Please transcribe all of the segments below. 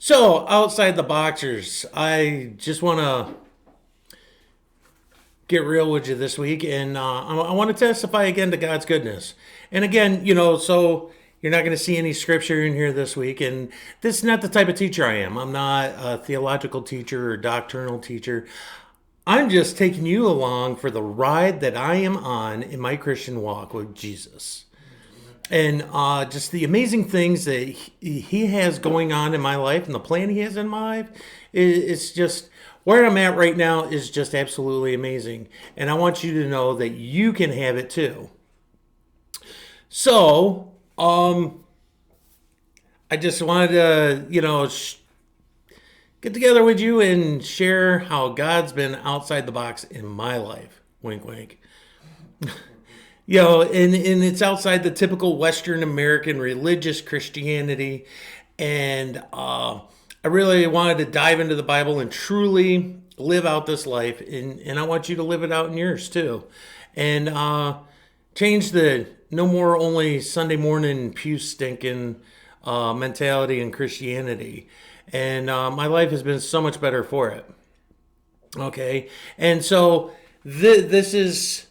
So, outside the boxers, I just want to get real with you this week, and I want to testify again to God's goodness. And again, so you're not going to see any scripture in here this week, and this is not the type of teacher I am. I'm not a theological teacher or doctrinal teacher. I'm just taking you along for the ride that I am on in my Christian walk with Jesus. And just the amazing things that he has going on in my life and the plan he has in my life, it's just where I'm at right now is just absolutely amazing. And I want you to know that you can have it too. So, I just wanted to, get together with you and share how God's been outside the box in my life. Wink, wink. And it's outside the typical Western American religious Christianity. And I really wanted to dive into the Bible and truly live out this life. And I want you to live it out in yours too. And change the no more only Sunday morning pew stinking mentality in Christianity. And my life has been so much better for it. Okay. And so this is...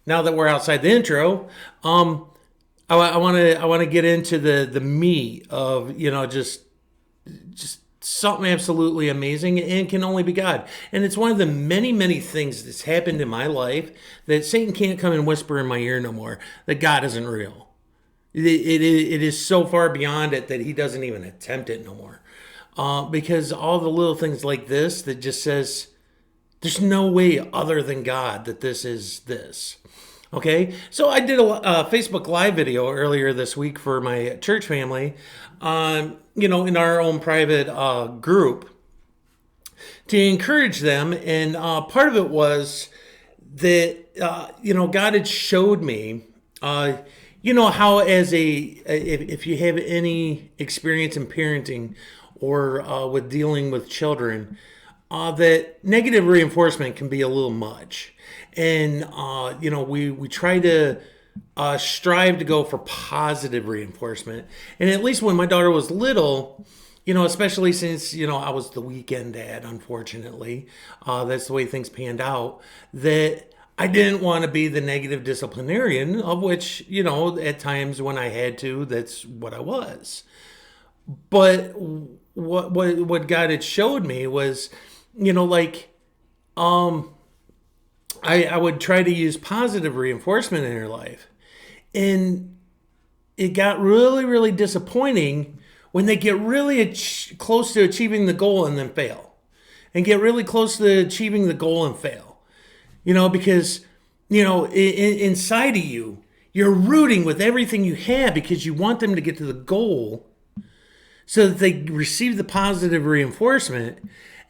Now that we're outside the intro, I want to get into the meat of just something absolutely amazing and can only be God. And it's one of the many things that's happened in my life that Satan can't come and whisper in my ear no more. That God isn't real. It is so far beyond it that he doesn't even attempt it no more. Because all the little things like this that just says there's no way other than God that this is this. Okay, so I did a Facebook Live video earlier this week for my church family, in our own private group to encourage them. And part of it was that, God had showed me, how if you have any experience in parenting or with dealing with children, that negative reinforcement can be a little much. And, we try to strive to go for positive reinforcement. And at least when my daughter was little, especially since, I was the weekend dad, unfortunately, that's the way things panned out, that I didn't want to be the negative disciplinarian, of which, at times when I had to, that's what I was. But what God had showed me was, I would try to use positive reinforcement in her life. And it got really disappointing when they get really close to achieving the goal and then fail. And get really close to achieving the goal and fail. Because, inside of you, you're rooting with everything you have because you want them to get to the goal so that they receive the positive reinforcement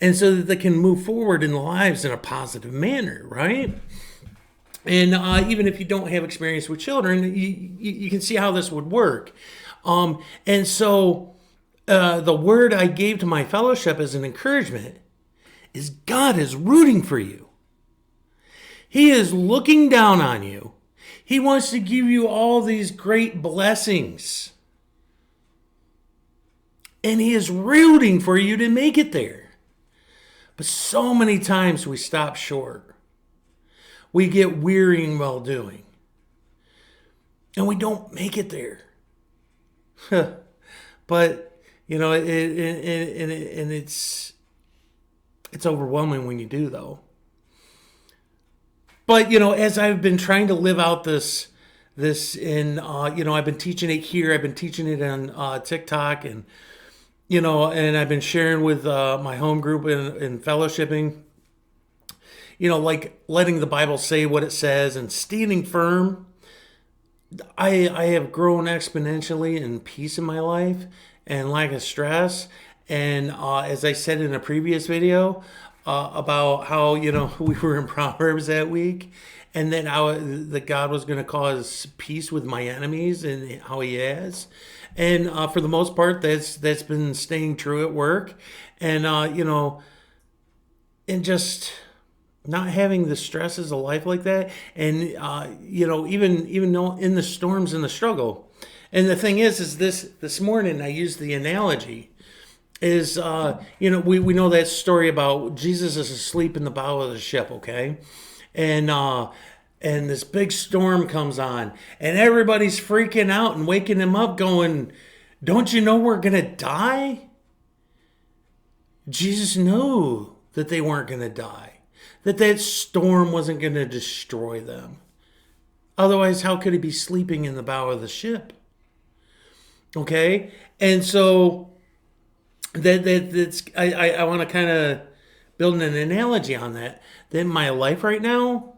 and so that they can move forward in their lives in a positive manner, right? And even if you don't have experience with children, you can see how this would work. And so the word I gave to my fellowship as an encouragement is God is rooting for you. He is looking down on you. He wants to give you all these great blessings. And he is rooting for you to make it there. But so many times we stop short. We get weary in well doing. And we don't make it there. But, it's overwhelming when you do, though. But, as I've been trying to live out this and, I've been teaching it here. I've been teaching it on TikTok and, and I've been sharing with my home group and fellowshipping, like letting the Bible say what it says and standing firm. I have grown exponentially in peace in my life and lack of stress. And as I said in a previous video about how, we were in Proverbs that week and then how that God was going to cause peace with my enemies and how he has. And for the most part, that's been staying true at work. And, and just not having the stresses of life like that. And, even though in the storms and the struggle. And the thing is this morning I used the analogy is, we know that story about Jesus is asleep in the bow of the ship, okay? And this big storm comes on, and everybody's freaking out and waking him up, going, "Don't you know we're going to die?" Jesus knew that they weren't going to die, that storm wasn't going to destroy them. Otherwise, how could he be sleeping in the bow of the ship? Okay? And so that's I want to kind of build an analogy on that. That in my life right now,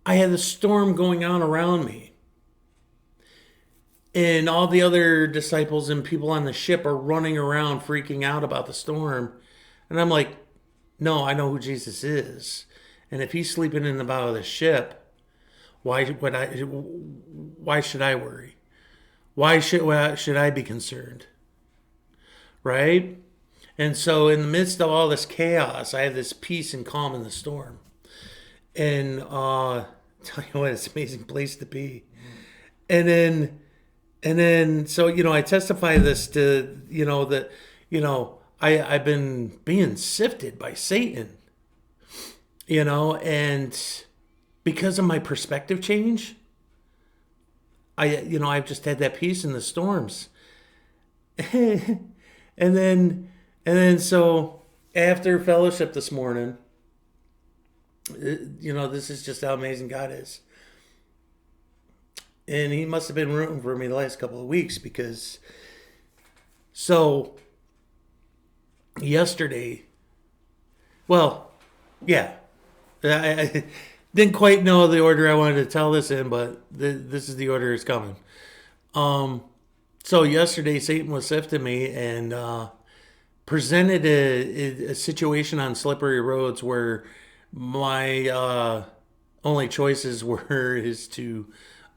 I have the storm going on around me. And all the other disciples and people on the ship are running around freaking out about the storm. And I'm like, no, I know who Jesus is. And if he's sleeping in the bow of the ship, why should I worry? Why should I be concerned? Right? And so in the midst of all this chaos, I have this peace and calm in the storm. And tell you what, it's an amazing place to be. And then so, I testify this to, that, I've been being sifted by Satan, and because of my perspective change, I've just had that peace in the storms. and then so after fellowship this morning, this is just how amazing God is. And he must have been rooting for me the last couple of weeks, because yesterday, well, yeah, I didn't quite know the order I wanted to tell this in, but this is the order it's coming. So yesterday, Satan was sifting me and presented a situation on slippery roads where my only choices were is to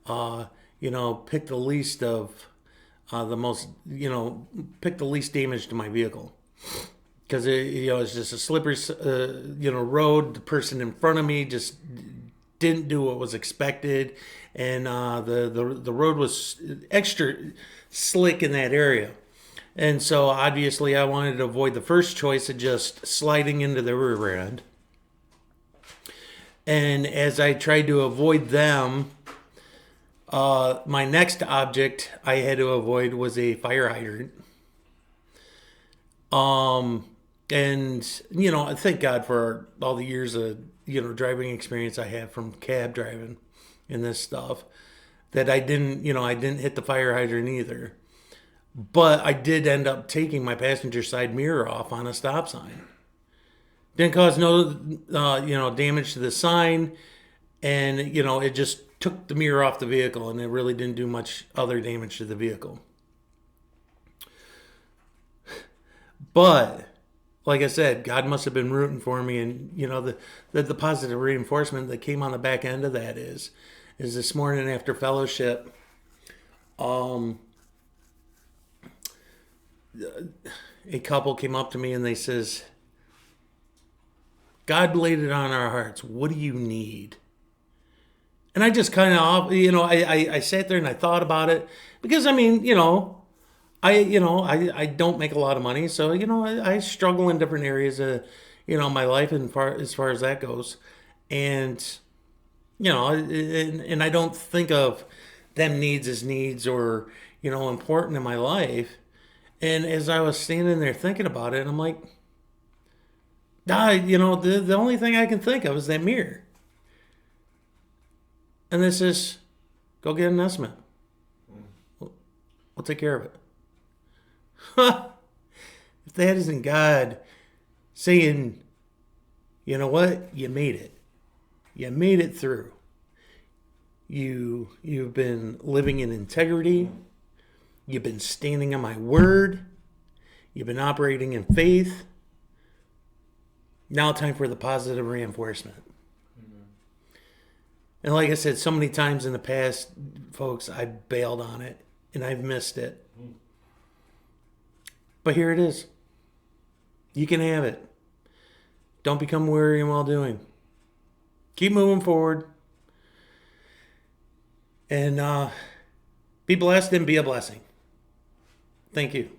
pick the least of pick the least damage to my vehicle. Because it's just a slippery, road. The person in front of me just didn't do what was expected, and the road was extra slick in that area. And so obviously I wanted to avoid the first choice of just sliding into the rear end. And as I tried to avoid them, my next object I had to avoid was a fire hydrant. And thank God for all the years of driving experience I have from cab driving and this stuff, that I didn't hit the fire hydrant either. But I did end up taking my passenger side mirror off on a stop sign. Didn't cause no damage to the sign, and it just took the mirror off the vehicle, and it really didn't do much other damage to the vehicle. But like I said, God must have been rooting for me, and the positive reinforcement that came on the back end of that is this morning after fellowship, a couple came up to me and they says, "God laid it on our hearts. What do you need?" And I just kind of, I sat there and I thought about it, because I don't make a lot of money, so I struggle in different areas of my life, and as far as that goes, and and I don't think of them needs as needs or important in my life. And as I was standing there thinking about it, I'm like, the only thing I can think of is that mirror. And this is, go get an estimate. We'll take care of it. If that isn't God saying, you know what, you made it. You made it through. You've been living in integrity. You've been standing on my word. You've been operating in faith. Now time for the positive reinforcement. Mm-hmm. And like I said, so many times in the past, folks, I've bailed on it and I've missed it. Mm-hmm. But here it is. You can have it. Don't become weary in well doing. Keep moving forward. And be blessed and be a blessing. Thank you.